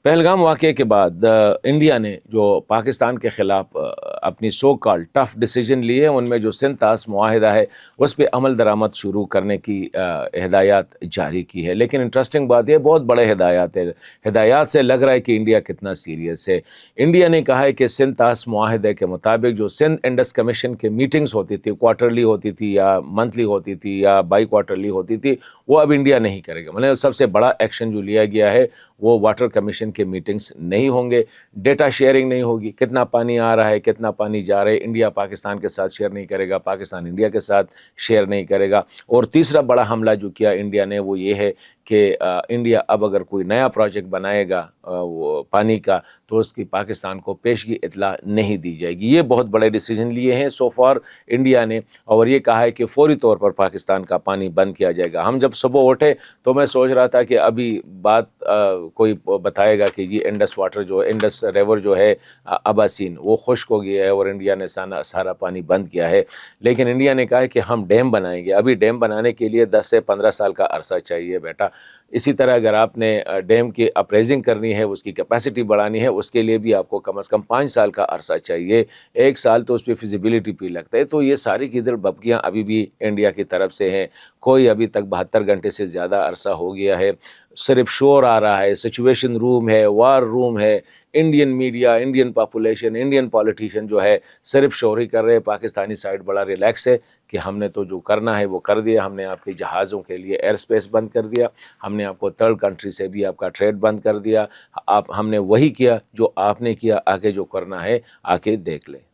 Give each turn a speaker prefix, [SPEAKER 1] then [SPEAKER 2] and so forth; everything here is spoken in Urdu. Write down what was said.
[SPEAKER 1] پہلگام واقعے کے بعد انڈیا نے جو پاکستان کے خلاف اپنی سو کال ٹف ڈیسیجن لیے، ان میں جو سندھ طاس معاہدہ ہے اس پہ عمل درآمد شروع کرنے کی ہدایات جاری کی ہے۔ لیکن انٹرسٹنگ بات یہ بہت بڑے ہدایات ہے، ہدایات سے لگ رہا ہے کہ انڈیا کتنا سیریس ہے۔ انڈیا نے کہا ہے کہ سندھ طاس معاہدے کے مطابق جو سندھ انڈس کمیشن کے میٹنگز ہوتی تھی، کوارٹرلی ہوتی تھی یا منتھلی ہوتی تھی یا بائی کوارٹرلی ہوتی تھی، وہ اب انڈیا نہیں کرے گا۔ مطلب سب سے بڑا ایکشن جو لیا گیا ہے وہ واٹر کمیشن کے میٹنگز نہیں ہوں گے، ڈیٹا شیئرنگ نہیں ہوگی، کتنا پانی آ رہا ہے کتنا پانی جا رہا ہے انڈیا پاکستان کے ساتھ شیئر نہیں کرے گا، پاکستان انڈیا کے ساتھ شیئر نہیں کرے گا۔ اور تیسرا بڑا حملہ جو کیا انڈیا نے وہ یہ ہے کہ انڈیا اب اگر کوئی نیا پروجیکٹ بنائے گا وہ پانی کا تو اس کی پاکستان کو پیشگی اطلاع نہیں دی جائے گی۔ یہ بہت بڑے ڈیسیجن لیے ہیں سو فار انڈیا نے، اور یہ کہا ہے کہ فوری طور پر پاکستان کا پانی بند کیا جائے گا۔ ہم جب صبح اٹھے تو میں سوچ رہا تھا کہ ابھی بات کوئی بتائے گا کہ یہ انڈس واٹر جو انڈس ریور جو ہے اباسین وہ خشک ہو گیا ہے اور انڈیا نے سارا پانی بند کیا ہے، لیکن انڈیا نے کہا ہے کہ ہم ڈیم بنائیں گے۔ ابھی ڈیم بنانے کے لیے 10 سے 15 سال کا عرصہ چاہیے بیٹا۔ اسی طرح اگر آپ نے ڈیم کی اپریزنگ کرنی ہے، اس کی کیپیسٹی بڑھانی ہے، اس کے لیے بھی آپ کو کم از کم 5 سال کا عرصہ چاہیے، 1 سال تو اس پہ فیزیبلٹی پہ لگتا ہے۔ تو یہ ساری کی ببکیاں ابھی بھی انڈیا کی طرف سے ہیں۔ کوئی ابھی تک 72 گھنٹے سے زیادہ عرصہ ہو گیا ہے، صرف شور آ رہا ہے، سچویشن روم ہے، وار روم ہے، Indian media, Indian population, Indian politician جو ہے صرف شور ہی کر رہے ہیں۔ پاکستانی سائڈ بڑا ریلیکس ہے کہ ہم نے تو جو کرنا ہے وہ کر دیا، ہم نے آپ کے جہازوں کے لیے ایئر سپیس بند کر دیا، ہم نے آپ کو تھرڈ کنٹری سے بھی آپ کا ٹریڈ بند کر دیا، ہم نے وہی کیا جو آپ نے کیا، آگے جو کرنا ہے آ کے دیکھ لیں۔